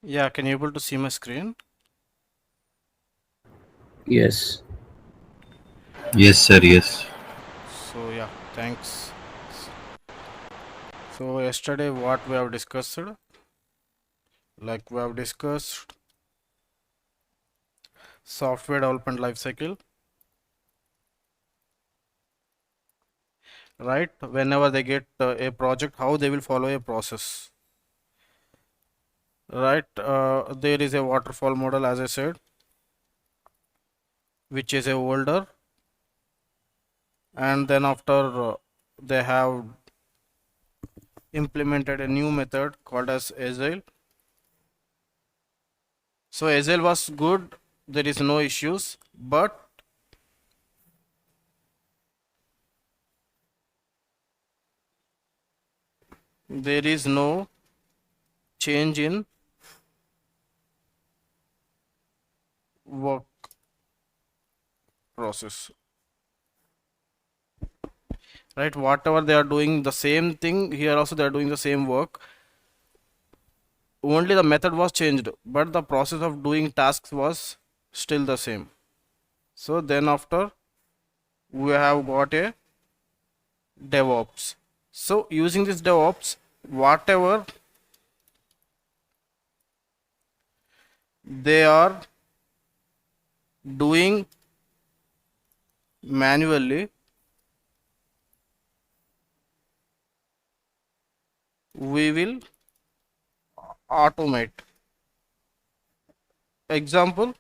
Yeah, can you able to see my screen? Yes. Yes, sir. Yes. So yeah, thanks. So yesterday what we have discussed, like we have discussed software development lifecycle, right? Whenever they get a project, how they will follow a process, right? There is a waterfall model, as I said, which is a older, and then after they have implemented a new method called as agile. So agile was good, there is no issues, but there is no change in work process, right? Whatever they are doing the same thing here, also they are doing the same work, only the method was changed, but the process of doing tasks was still the same. So then after we have got a DevOps. So using this DevOps, whatever they are doing manually, we will automate. Example,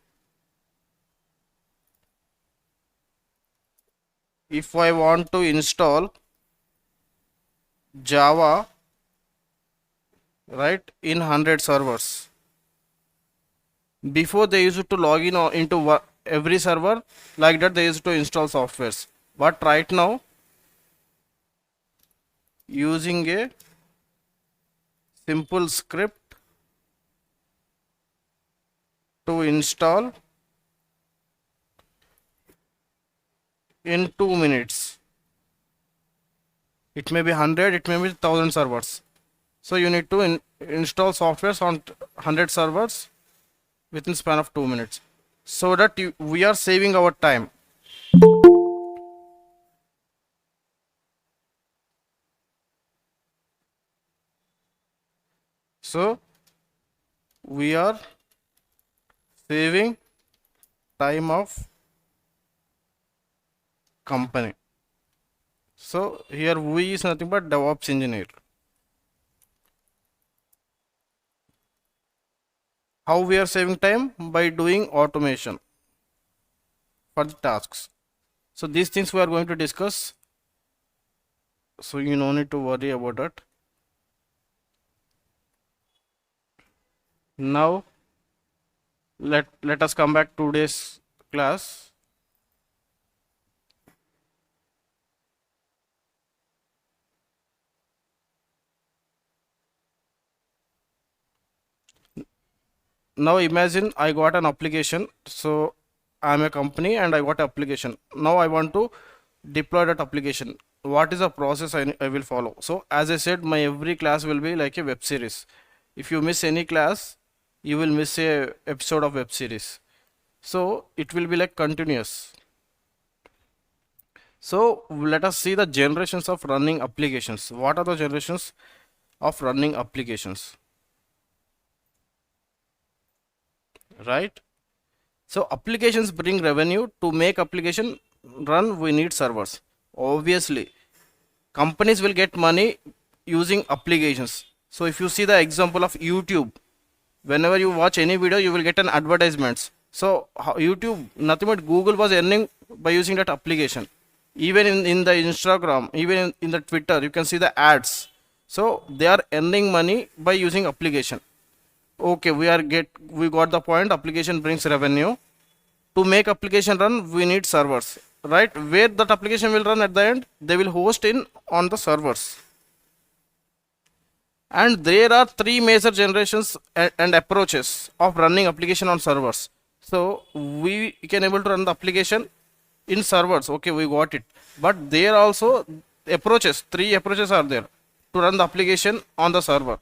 if I want to install Java, right, in 100 servers, before they used to log in into every server, like that they used to install softwares, but right now using a simple script to install in 2 minutes, it may be 100, it may be 1000 servers, so you need to install softwares on 100 servers within span of 2 minutes, so that we are saving our time. So we are saving time of company. So here we is nothing but DevOps engineer. How we are saving time? By doing automation for the tasks. So these things we are going to discuss, so you no need to worry about it. Now let us come back to today's class. Now imagine I got an application. So I'm a company and I got an application. Now I want to deploy that application. What is the process I will follow? So as I said, my every class will be like a web series. If you miss any class, you will miss a episode of web series. So it will be like continuous. So let us see the generations of running applications. What are the generations of running applications? Right? So applications bring revenue. To make application run, we need servers. Obviously, companies will get money using applications. So if you see the example of YouTube, whenever you watch any video, you will get an advertisements. So YouTube, nothing but Google was earning by using that application. Even in the Instagram, even in the Twitter, you can see the ads. So they are earning money by using application. Okay, we got the point. Application brings revenue. To make application run, we need servers, right? Where that application will run at the end, they will host in on the servers. And there are three major generations and approaches of running application on servers. So we can able to run the application in servers. Okay, we got it. But there also approaches, three approaches are there to run the application on the server.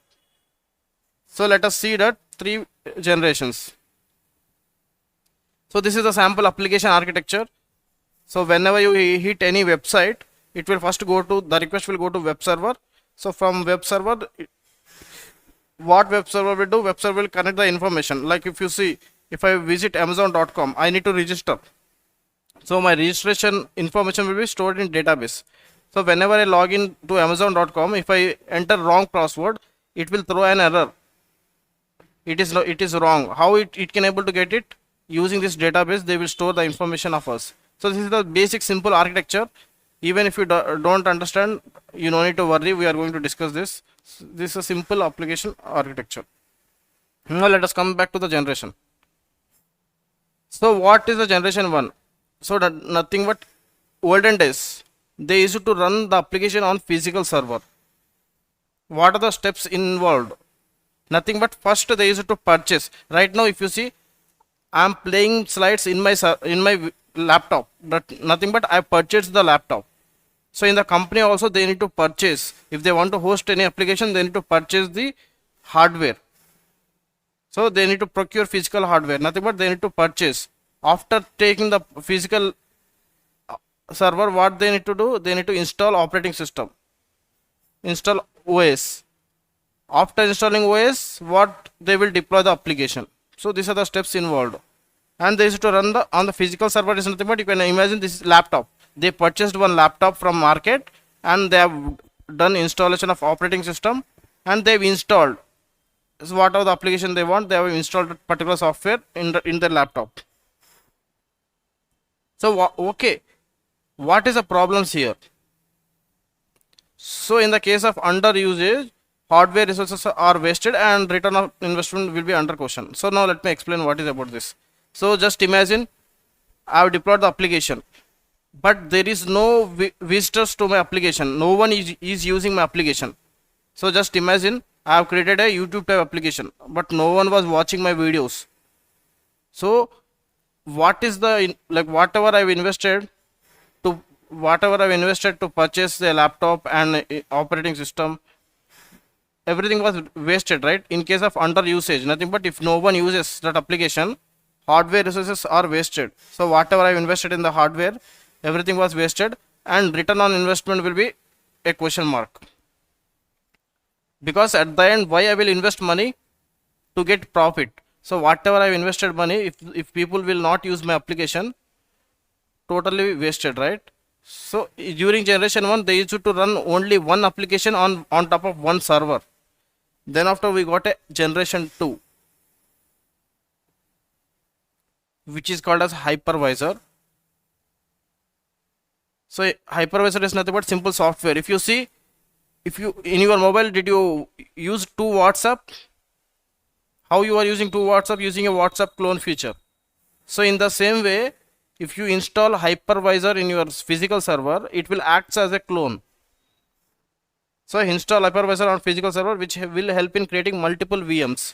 So let us see that 3 generations. So this is the sample application architecture. So whenever you hit any website, it will first go to, the request will go to web server. So from web server, what web server will do, web server will connect the information. Like if you see, if I visit amazon.com, I need to register. So my registration information will be stored in database. So whenever I log in to amazon.com, if I enter wrong password, it will throw an error. It is wrong. How it can able to get it? Using this database, they will store the information of us. So this is the basic simple architecture. Even if you don't understand, you no need to worry. We are going to discuss this. This is a simple application architecture. Now let us come back to the generation. So what is the generation 1? So that nothing but olden days, they used to run the application on physical server. What are the steps involved? Nothing but first they used to purchase. Right now if you see, I am playing slides in my laptop. But nothing but I purchased the laptop. So in the company also they need to purchase. If they want to host any application, they need to purchase the hardware. So they need to procure physical hardware. Nothing but they need to purchase. After taking the physical server, what they need to do? They need to install operating system. Install OS. After installing OS, what they will deploy the application. So these are the steps involved. And they used to run on the physical server is nothing but you can imagine this laptop. They purchased one laptop from market and they have done installation of operating system and they've installed. So whatever the application they want, they have installed particular software in their laptop. So okay, what is the problems here? So in the case of under usage, hardware resources are wasted and return of investment will be under question. So now let me explain what is about this. So just imagine I have deployed the application, but there is no visitors to my application. No one is using my application. So just imagine I have created a YouTube type application, but no one was watching my videos. So what is the, like whatever I've invested to purchase the laptop and operating system, everything was wasted, right? In case of under usage, nothing but if no one uses that application, hardware resources are wasted. So whatever I've invested in the hardware, everything was wasted and return on investment will be a question mark. Because at the end, why I will invest money? To get profit. So whatever I've invested money, if people will not use my application, totally wasted, right? So during generation 1, they used to run only one application on top of one server. Then after we got a generation 2, which is called as hypervisor. So hypervisor is nothing but simple software. If you see, if you in your mobile, did you use 2 WhatsApp? How you are using 2 WhatsApp? Using a WhatsApp clone feature. So in the same way, if you install hypervisor in your physical server, it will act as a clone. So install hypervisor on physical server, which will help in creating multiple VMs.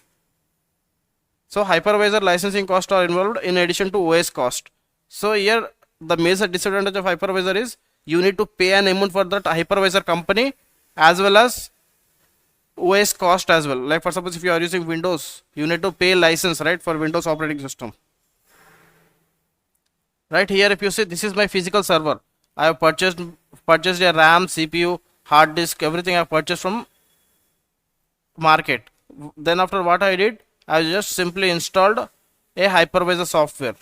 So hypervisor licensing costs are involved in addition to OS cost. So here the major disadvantage of hypervisor is you need to pay an amount for that hypervisor company as well as OS cost as well. Like for suppose if you are using Windows, you need to pay license, right, for Windows operating system. Right here, if you see, this is my physical server. I have purchased a RAM, CPU, hard disk, everything I have purchased from market. Then after what I did, I just simply installed a hypervisor software,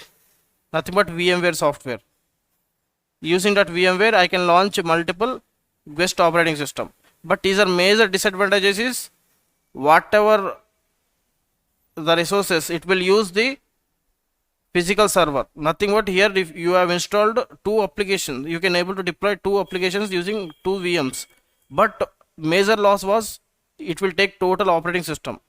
nothing but VMware software. Using that VMware, I can launch multiple guest operating system. But these are major disadvantages is whatever the resources, it will use the physical server. Nothing but here, if you have installed 2 applications, you can able to deploy 2 applications using 2 VMs. But major loss was it will take total operating system.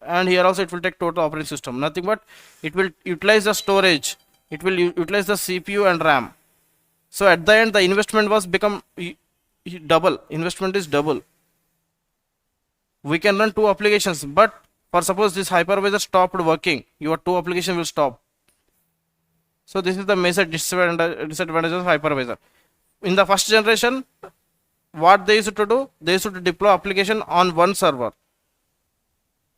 And here also it will take total operating system. Nothing but it will utilize the storage. It will utilize the CPU and RAM. So at the end, the investment was become double. Investment is double. We can run 2 applications, but for suppose this hypervisor stopped working, your 2 applications will stop. So this is the major disadvantage of hypervisor. In the first generation, what they used to do, they used to deploy application on one server.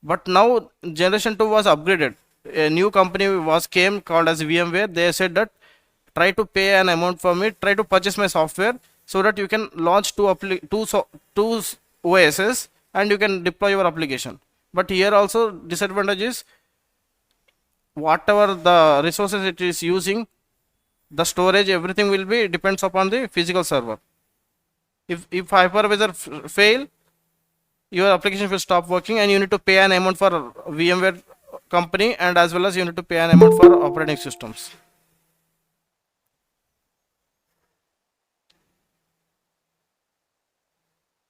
But now generation 2 was upgraded. A new company was came called as VMware. They said that try to pay an amount for me, try to purchase my software so that you can launch two OSs and you can deploy your application. But here also disadvantage is whatever the resources it is using, the storage, everything will be depends upon the physical server. If hypervisor fail, your application will stop working and you need to pay an amount for VMware company, and as well as you need to pay an amount for operating systems.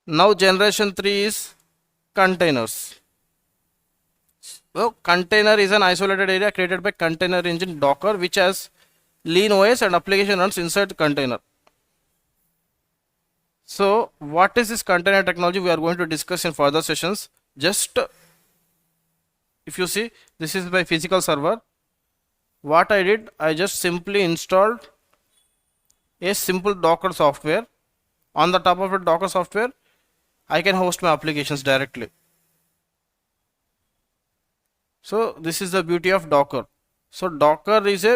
Now generation 3 is containers. So container is an isolated area created by container engine Docker which has lean OS and application runs inside the container. So what is this container technology? We are going to discuss in further sessions. Just if you see, this is my physical server. What I did, I just simply installed a simple Docker software. On the top of a Docker software, I can host my applications directly. So this is the beauty of Docker. So Docker is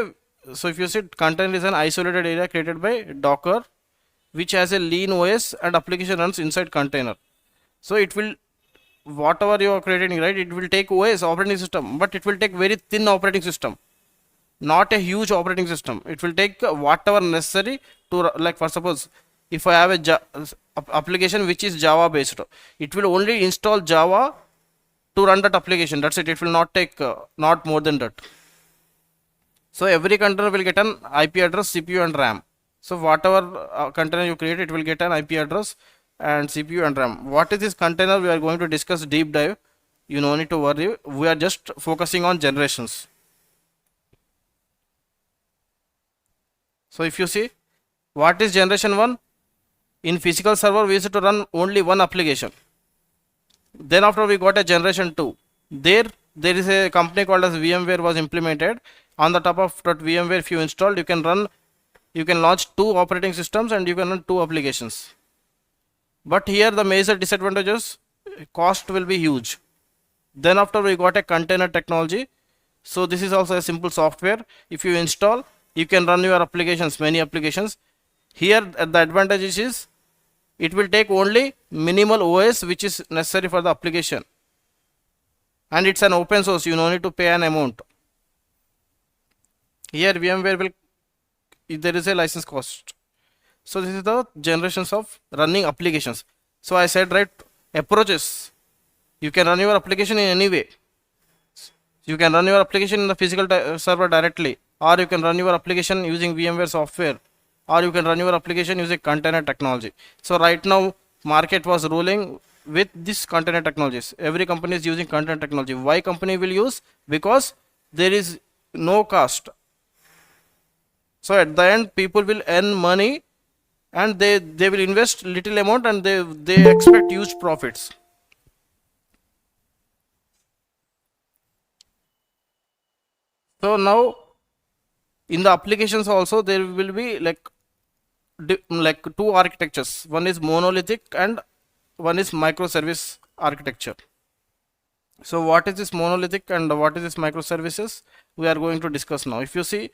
so if you see, container is an isolated area created by Docker which has a lean OS and application runs inside container. So it will, whatever you are creating, right, it will take OS, operating system, but it will take very thin operating system, not a huge operating system. It will take whatever necessary to, like for suppose if I have a application which is Java based, it will only install Java to run that application. That's it. It will not take not more than that. So every container will get an IP address, CPU and RAM. So whatever container you create, it will get an IP address and CPU and RAM. What is this container? We are going to discuss deep dive. You no need to worry. We are just focusing on generations. So if you see, what is generation 1? In physical server, we used to run only one application. Then after we got a generation 2. There is a company called as VMware was implemented. On the top of that VMware, if you installed, you can launch 2 operating systems and you can run 2 applications. But here the major disadvantages, cost will be huge. Then after we got a container technology. So this is also a simple software. If you install, you can run your applications, many applications. Here the advantage is it will take only minimal OS which is necessary for the application. And it's an open source, you no need to pay an amount. Here VMware will, there is a license cost. So this is the generations of running applications. So I said, right, approaches. You can run your application in any way. You can run your application in the physical server directly, or you can run your application using VMware software, or you can run your application using container technology. So right now market was ruling with this container technologies. Every company is using container technology. Why company will use? Because there is no cost. So at the end people will earn money and they will invest little amount and they expect huge profits. So now in the applications also there will be like 2 architectures. One is monolithic and one is microservice architecture. So what is this monolithic and what is this microservices? We are going to discuss now. If you see,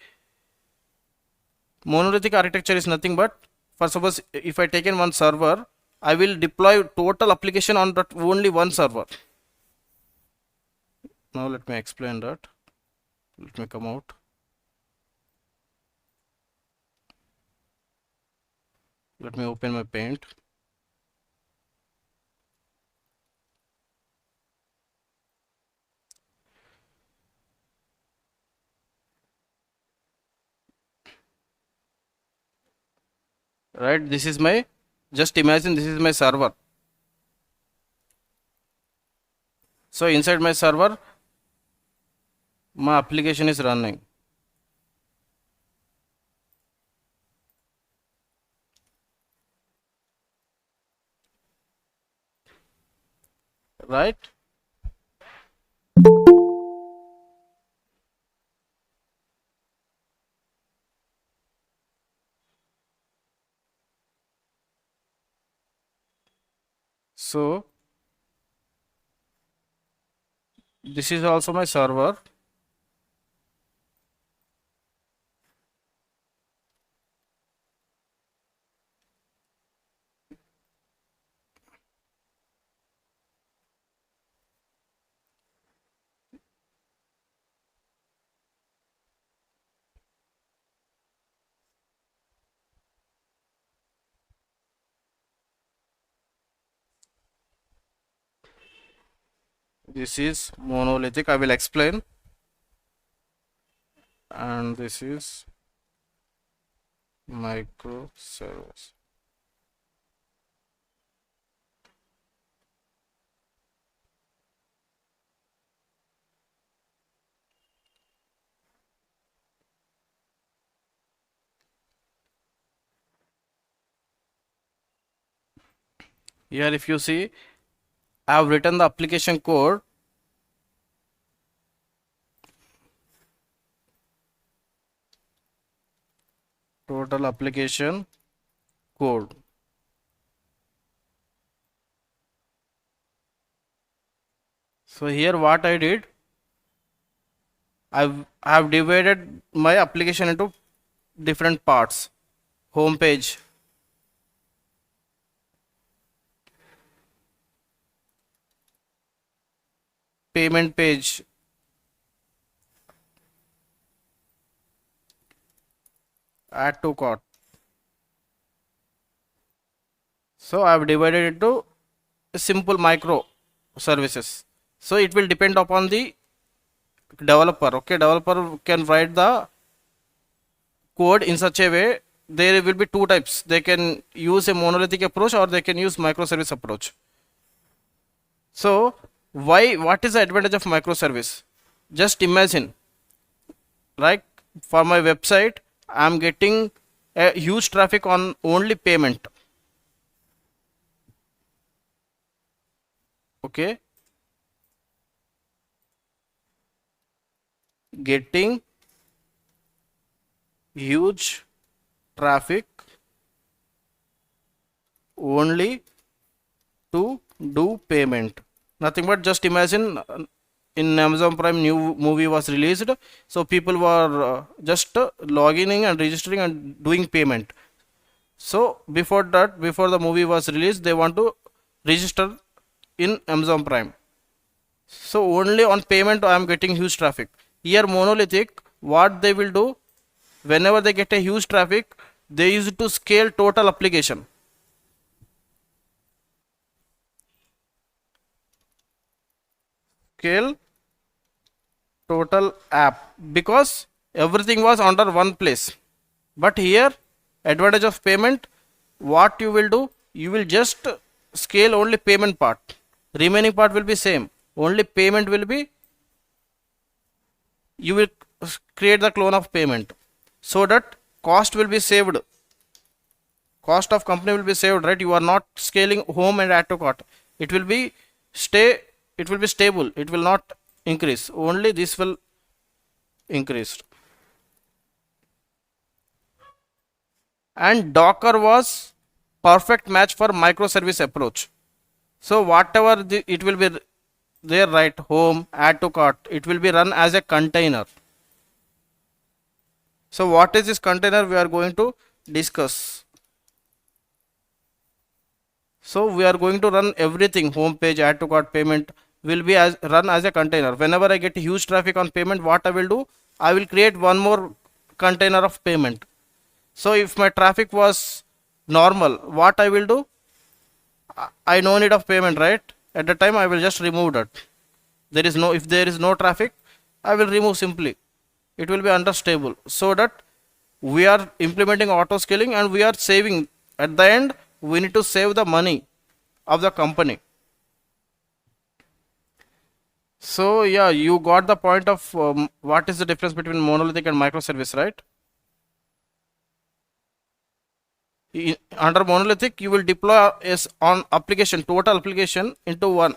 monolithic architecture is nothing but, for suppose if I take in one server, I will deploy total application on that only one server. Now let me explain that. Let me come out. Let me open my paint. Right, this is my, just imagine this is my server. So inside my server my application is running. Right, so This is also my server. This is monolithic. I will explain. And this is microservice. Here if you see, I have written the application code. Total application code. So here what I did, I have divided my application into different parts. Home page, payment page, add to cart. So I have divided into simple micro services. So it will depend upon the developer. Okay, developer can write the code in such a way. There will be two types. They can use a monolithic approach or they can use microservice approach. So what is the advantage of microservice? Just imagine, like for my website, I am getting a huge traffic on only payment. Okay, getting huge traffic only to do payment. Nothing but just imagine, in Amazon Prime new movie was released, so people were just logging in and registering and doing payment. So before that, before the movie was released, they want to register in Amazon Prime. So only on payment I am getting huge traffic. Here monolithic, what they will do, whenever they get a huge traffic, they use it to scale total application. Scale total app, because everything was under one place. But here, advantage of payment, what you will do, you will just scale only payment part. Remaining part will be same. Only payment will be, you will create the clone of payment, so that cost will be saved. Cost of company will be saved, right? You are not scaling home and add to cart. It will be it will be stable. It will not increase. Only this will increase. And Docker was perfect match for microservice approach. So whatever it will be there, right, home, add to cart, it will be run as a container. So what is this container we are going to discuss. So we are going to run everything, home page, add to cart, payment will be run as a container. Whenever I get huge traffic on payment, what I will do, I will create one more container of payment. So if my traffic was normal, what I will do, I no need of payment, right? At the time I will just remove that. If there is no traffic, I will remove simply. It will be understable, so that we are implementing auto scaling and we are saving. At the end, we need to save the money of the company. So yeah, you got the point of what is the difference between monolithic and microservice, right? Under monolithic, you will deploy on application, total application into one.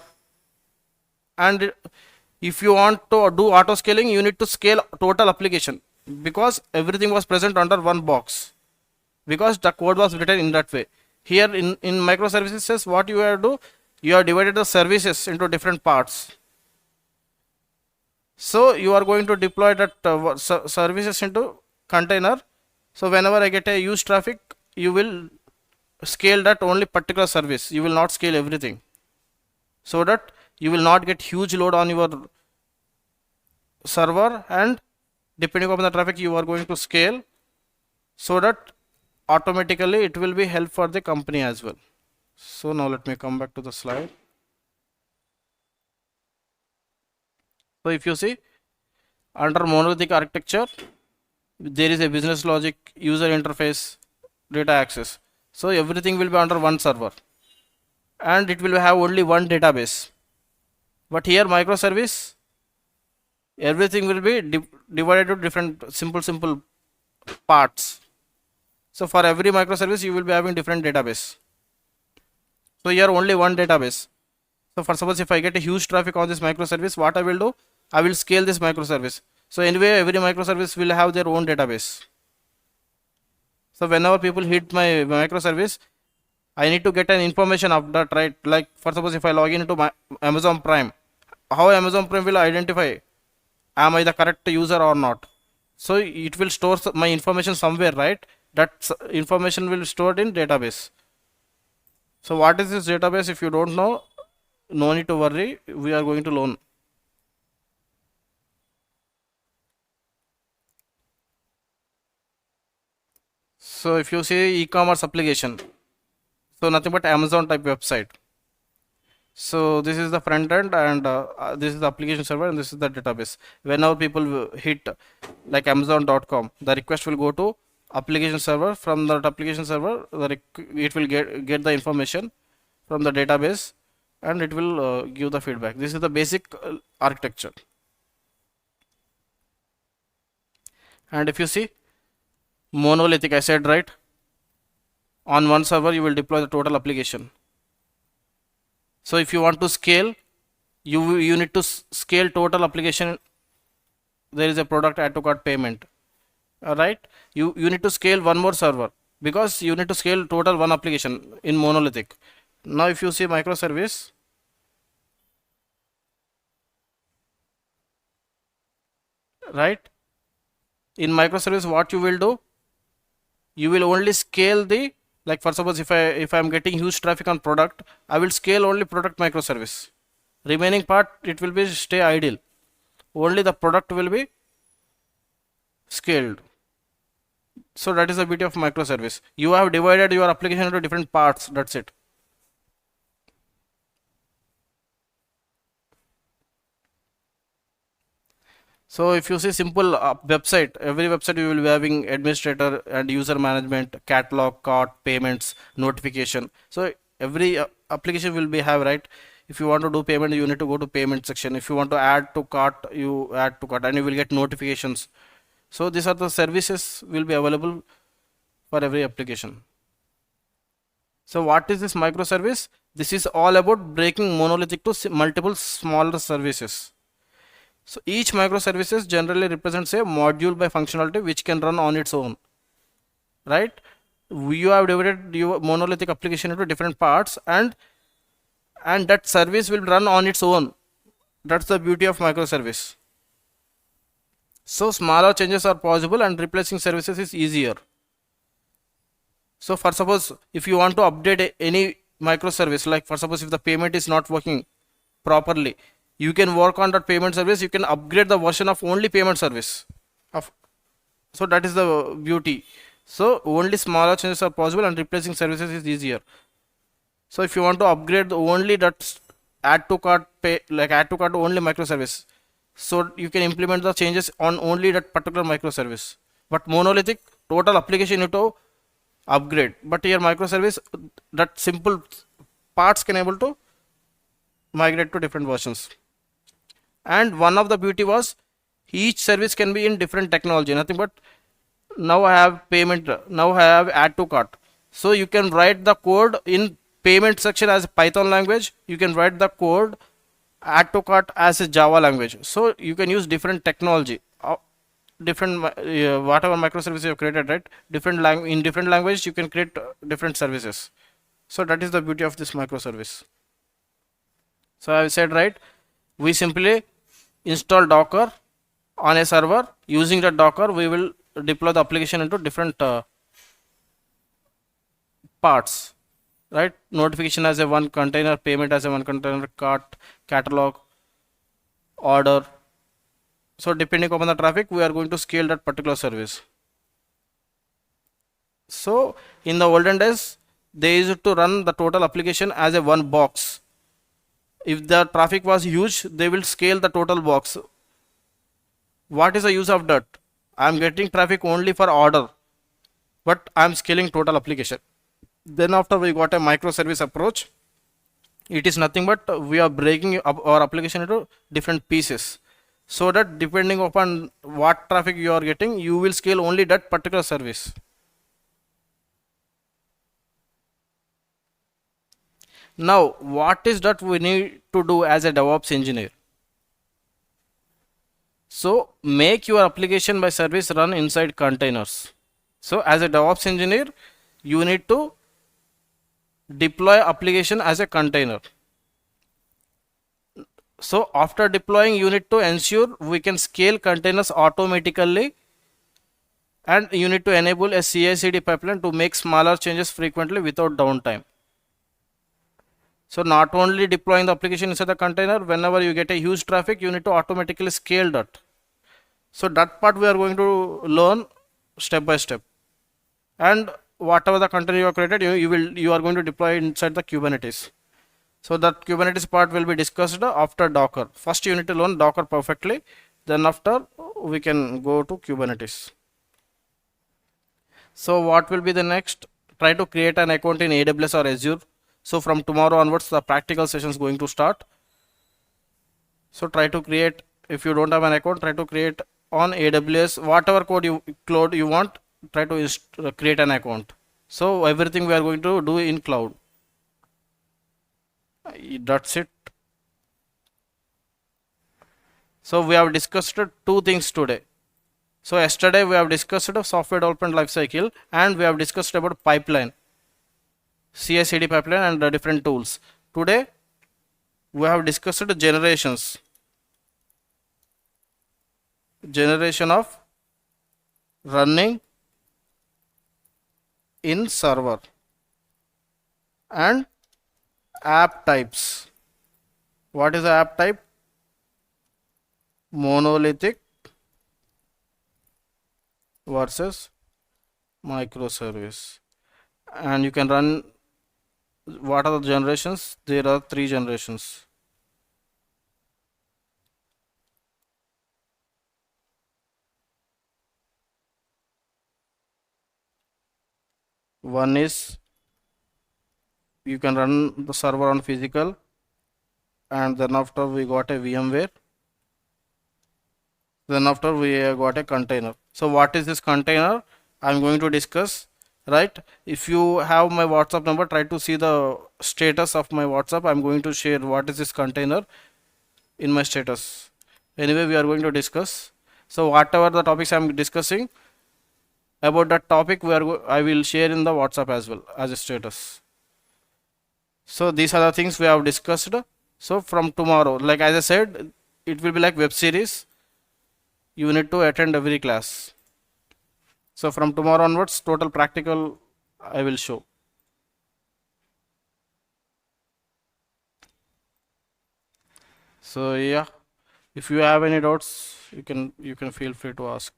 And if you want to do auto scaling, you need to scale total application, because everything was present under one box, because the code was written in that way. Here in microservices, what you have to do, you have divided the services into different parts. So you are going to deploy that services into container. So whenever I get a use traffic, you will scale that only particular service. You will not scale everything, so that you will not get huge load on your server, and depending upon the traffic you are going to scale, so that automatically it will be help for the company as well. So now let me come back to the slide. So if you see, under monolithic architecture, there is a business logic, user interface, data access. So everything will be under one server, and it will have only one database. But here microservice, everything will be divided into different simple parts. So for every microservice you will be having different database. So here only one database. So for suppose if I get a huge traffic on this microservice, what I will do, I will scale this microservice. So anyway, every microservice will have their own database. So whenever people hit my microservice, I need to get an information of that, right? Like for suppose if I log into my Amazon Prime, how Amazon Prime will identify am I the correct user or not? So it will store my information somewhere, right? That information will be stored in database. So what is this database? If you don't know, no need to worry, we are going to learn. So if you see e-commerce application, so nothing but Amazon type website. So this is the front end, and this is the application server, and this is the database. Whenever people hit like Amazon.com, the request will go to application server. From that application server, it will get the information from the database, and it will give the feedback. This is the basic architecture. And if you see monolithic, I said, right, on one server you will deploy the total application. So if you want to scale, you need to scale total application. There is a product add to cart payment. Alright, you need to scale one more server, because you need to scale total one application in monolithic. Now if you see microservice, right, in microservice what you will do, you will only scale the, like for suppose if I am getting huge traffic on product, I will scale only product microservice. Remaining part it will be stay idle. Only the product will be scaled. So that is the beauty of microservice. You have divided your application into different parts. That's it. So if you see simple website, every website you will be having administrator and user management, catalog, cart, payments, notification. So every application will be have, right? If you want to do payment, you need to go to payment section. If you want to add to cart, you add to cart, and you will get notifications. So these are the services will be available for every application. So what is this microservice? This is all about breaking monolithic to multiple smaller services. So each microservices generally represents a module by functionality which can run on its own, right? You have divided your monolithic application into different parts, and that service will run on its own. That's the beauty of microservice. So smaller changes are possible, and replacing services is easier. So for suppose if you want to update any microservice, like for suppose if the payment is not working properly, you can work on that payment service. You can upgrade the version of only payment service. So that is the beauty. So only smaller changes are possible, and replacing services is easier. So if you want to upgrade only that add to cart only microservice, so you can implement the changes on only that particular microservice. But monolithic, total application you need to upgrade. But here microservice, that simple parts can able to migrate to different versions. And one of the beauty was each service can be in different technology. Nothing but now I have payment, now I have add to cart. So you can write the code in payment section as Python language. You can write the code add to cart as a Java language. So you can use different technology, different whatever microservice you have created, right? In different language you can create different services. So that is the beauty of this microservice. So I said, right, we simply install Docker on a server. Using the Docker, we will deploy the application into different parts, right? Notification as a one container, payment as a one container, cart, catalog, order. So depending upon the traffic, we are going to scale that particular service. So in the olden days, they used to run the total application as a one box. If the traffic was huge, they will scale the total box. What is the use of that? I am getting traffic only for order, but I am scaling total application. Then after we got a microservice approach, it is nothing but we are breaking up our application into different pieces, so that depending upon what traffic you are getting, you will scale only that particular service. Now, what is that we need to do as a DevOps engineer? So, make your application by service run inside containers. So, as a DevOps engineer, you need to deploy application as a container. So, after deploying, you need to ensure we can scale containers automatically, and you need to enable a CI/CD pipeline to make smaller changes frequently without downtime. So not only deploying the application inside the container, whenever you get a huge traffic, you need to automatically scale that. So that part we are going to learn step by step. And whatever the container you have created, you are going to deploy inside the Kubernetes. So that Kubernetes part will be discussed after Docker. First you need to learn Docker perfectly. Then after we can go to Kubernetes. So what will be the next? Try to create an account in AWS or Azure. So from tomorrow onwards, the practical session is going to start. So try to create, if you don't have an account, try to create on AWS, whatever cloud you want, try to create an account. So everything we are going to do in cloud. That's it. So we have discussed two things today. So yesterday we have discussed software development lifecycle, and we have discussed about pipeline, CI/CD pipeline, and the different tools. Today we have discussed generations, generation of running in server, and app types. What is the app type? Monolithic versus microservice. And you can run, what are the generations? There are 3 generations. One is you can run the server on physical, and then after we got a VMware, then after we got a container. So what is this container? I'm going to discuss, right? If you have my WhatsApp number, try to see the status of my WhatsApp. I'm going to share what is this container in my status. Anyway, we are going to discuss. So whatever the topics I'm discussing about that topic, I will share in the WhatsApp as well as a status. So these are the things we have discussed. So from tomorrow, like as I said, it will be like web series. You need to attend every class. So from tomorrow onwards, total practical I will show. So yeah, if you have any doubts, you can feel free to ask.